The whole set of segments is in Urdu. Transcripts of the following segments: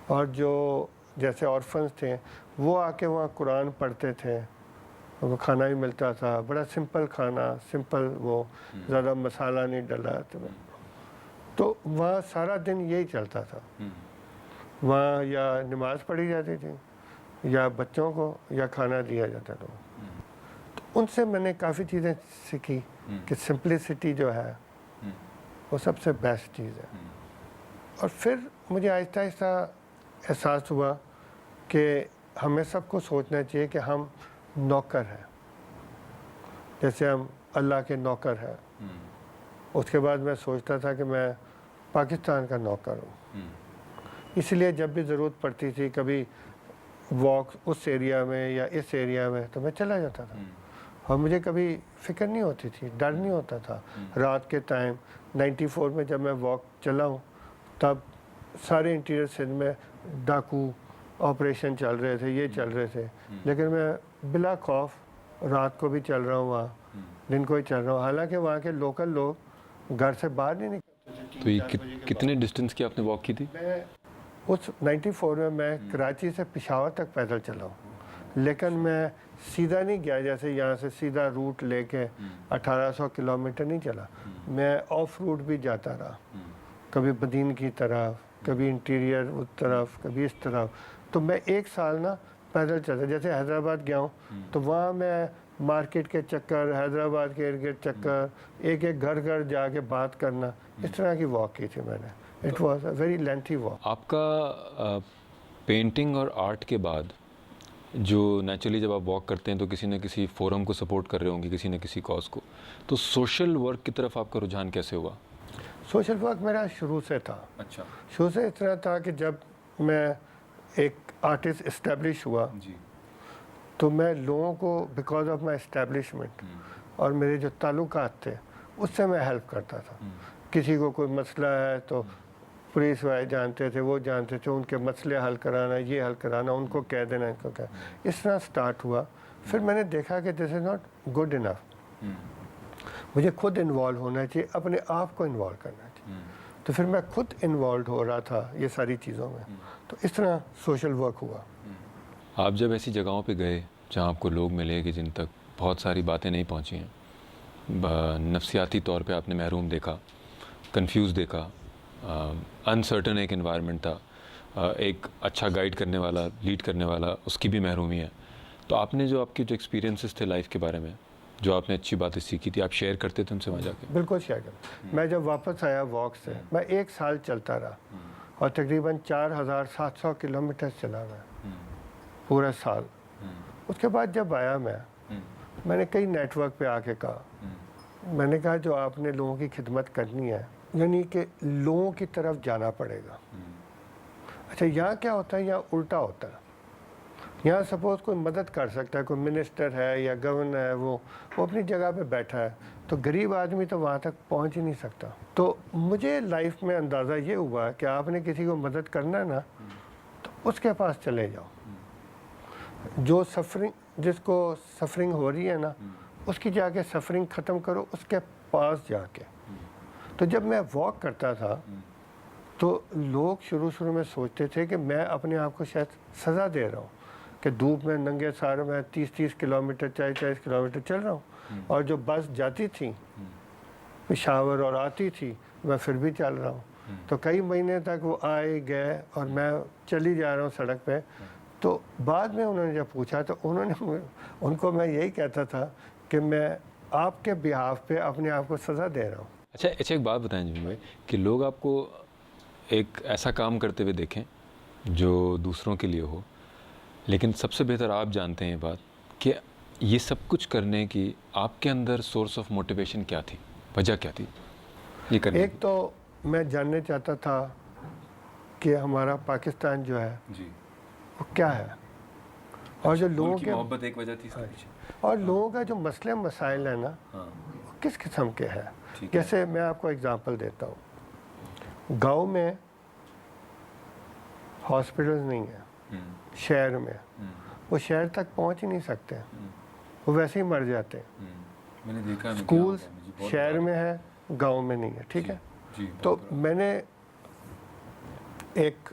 اور جو جیسے آرفنس تھے وہ آ کے وہاں قرآن پڑھتے تھے، وہ کھانا بھی ملتا تھا، بڑا سمپل کھانا، سمپل، وہ زیادہ مسالہ نہیں ڈلا، تو وہاں سارا دن یہی چلتا تھا. وہاں یا نماز پڑھی جاتی تھی یا بچوں کو یا کھانا دیا جاتا تھا. تو ان سے میں نے کافی چیزیں سیکھی کہ سمپلسٹی جو ہے وہ سب سے بیسٹ چیز ہے. اور پھر مجھے آہستہ آہستہ احساس ہوا کہ ہمیں سب کو سوچنا چاہیے کہ ہم نوکر ہیں، جیسے ہم اللہ کے نوکر ہیں. اس کے بعد میں سوچتا تھا کہ میں پاکستان کا نوکر ہوں، اس لیے جب بھی ضرورت پڑتی تھی کبھی واک اس ایریا میں یا اس ایریا میں تو میں چلا جاتا تھا. اور مجھے کبھی فکر نہیں ہوتی تھی، ڈر نہیں ہوتا تھا. رات کے ٹائم 94 میں جب میں واک چلا ہوں تب سارے انٹیریئر سندھ میں ڈاکو آپریشن چل رہے تھے، یہ چل رہے تھے، لیکن میں بلا خوف رات کو بھی چل رہا ہوں، وہاں دن کو ہی چل رہا ہوں. حالانکہ وہاں کے لوکل لوگ گھر سے باہر نہیں نکلتے. تو یہ کتنے ڈسٹینس کی آپ نے واک کی تھی؟ میں اس 94 میں کراچی سے پشاور تک پیدل چلا ہوں، لیکن میں سیدھا نہیں گیا جیسے یہاں سے سیدھا روٹ لے کے 1800 کلومیٹر نہیں چلا. میں آف روٹ بھی جاتا رہا، کبھی بدین کی طرف، کبھی انٹیریئر اس طرف، کبھی اس طرف. تو میں 1 سال نا پیدل چلتا. جیسے حیدرآباد گیا ہوں تو وہاں میں مارکیٹ کے چکر، حیدرآباد کے ارد گرد چکر، ایک ایک گھر گھر جا کے بات کرنا، اس طرح کی واک کی تھی میں نے. It was a very lengthy walk. آپ کا پینٹنگ اور آرٹ کے بعد جو نیچرلی جب آپ واک کرتے ہیں تو کسی نہ کسی فورم کو سپورٹ کر رہے ہوں گے، کسی نہ کسی کاز کو، تو سوشل ورک کی طرف آپ کا رجحان کیسے ہوا؟ سوشل ورک میرا شروع سے تھا. اچھا. شروع سے اس طرح تھا کہ جب میں ایک آرٹسٹ اسٹیبلش ہوا تو میں لوگوں کو بیکاز آف مائی اسٹیبلشمنٹ اور میرے جو تعلقات تھے اس سے میں ہیلپ کرتا تھا. کسی کو کوئی مسئلہ ہے تو پولیس والے جانتے تھے، وہ جانتے تھے، ان کے مسئلے حل کرانا، یہ حل کرانا، ان کو کہہ دینا، ان کو کہہ. اس طرح سٹارٹ ہوا. پھر میں نے دیکھا کہ دس از ناٹ گڈ انف، مجھے خود انوالو ہونا چاہیے، اپنے آپ کو انوالو کرنا چاہیے. تو پھر میں خود انوالو ہو رہا تھا یہ ساری چیزوں میں. تو اس طرح سوشل ورک ہوا. آپ جب ایسی جگہوں پہ گئے جہاں آپ کو لوگ ملے کہ جن تک بہت ساری باتیں نہیں پہنچی ہیں، نفسیاتی طور پہ آپ نے محروم دیکھا، کنفیوز دیکھا، انسرٹن ایک انوائرمنٹ تھا، ایک اچھا گائیڈ کرنے والا، لیڈ کرنے والا، اس کی بھی محرومی ہے، تو آپ نے جو آپ کے جو ایکسپیرینسز تھے لائف کے بارے میں، جو آپ نے اچھی باتیں سیکھی تھی، آپ شیئر کرتے تھے ان سے وہاں جا کے؟ بالکل شیئر کرتا. میں جب واپس آیا واک سے میں 1 سال چلتا رہا اور تقریباً 4700 کلومیٹر چلا میں پورا سال. اس کے بعد جب آیا میں نے کئی نیٹ ورک پہ آ کے کہا، میں نے کہا جو آپ نے لوگوں کی خدمت کرنی ہے یعنی کہ لوگوں کی طرف جانا پڑے گا. اچھا یہاں کیا ہوتا ہے، یہاں الٹا ہوتا ہے. یہاں سپوز کوئی مدد کر سکتا ہے، کوئی منسٹر ہے یا گورنر ہے، وہ اپنی جگہ پہ بیٹھا ہے، تو غریب آدمی تو وہاں تک پہنچ ہی نہیں سکتا. تو مجھے لائف میں اندازہ یہ ہوا کہ آپ نے کسی کو مدد کرنا ہے نا تو اس کے پاس چلے جاؤ. جو جس کو سفرنگ ہو رہی ہے نا اس کی جا کے سفرنگ ختم کرو اس کے پاس جا کے. تو جب میں واک کرتا تھا تو لوگ شروع میں سوچتے تھے کہ میں اپنے آپ کو شاید سزا دے رہا ہوں کہ دھوپ میں ننگے سارے میں 30 کلومیٹر 40 کلومیٹر چل رہا ہوں، اور جو بس جاتی تھی پشاور اور آتی تھی میں پھر بھی چل رہا ہوں. تو کئی مہینے تک وہ آئے گئے اور میں چلی جا رہا ہوں سڑک پہ. تو بعد میں انہوں نے جب پوچھا تو ان کو میں یہی کہتا تھا کہ میں آپ کے بہاف پہ اپنے آپ کو سزا دے رہا ہوں. اچھا ایک بات بتائیں جی بھائی کہ لوگ آپ کو ایک ایسا کام کرتے ہوئے دیکھیں جو دوسروں کے لیے ہو، لیکن سب سے بہتر آپ جانتے ہیں یہ بات کہ یہ سب کچھ کرنے کی آپ کے اندر سورس آف موٹیویشن کیا تھی، وجہ کیا تھی یہ کرنے کی؟ ایک تو میں جاننا چاہتا تھا کہ ہمارا پاکستان جو ہے وہ کیا ہے، اور جو لوگوں کے محبت ایک وجہ تھی، اور لوگوں کا جو مسئلے مسائل ہیں نا وہ کس قسم کے ہیں. جیسے میں آپ کو اگزامپل دیتا ہوں، گاؤں میں ہاسپٹلز نہیں ہیں، شہر میں وہ شہر تک پہنچ ہی نہیں سکتے، وہ ویسے ہی مر جاتے ہیں. اسکولز شہر میں ہے گاؤں میں نہیں ہے. ٹھیک ہے. تو میں نے ایک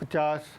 50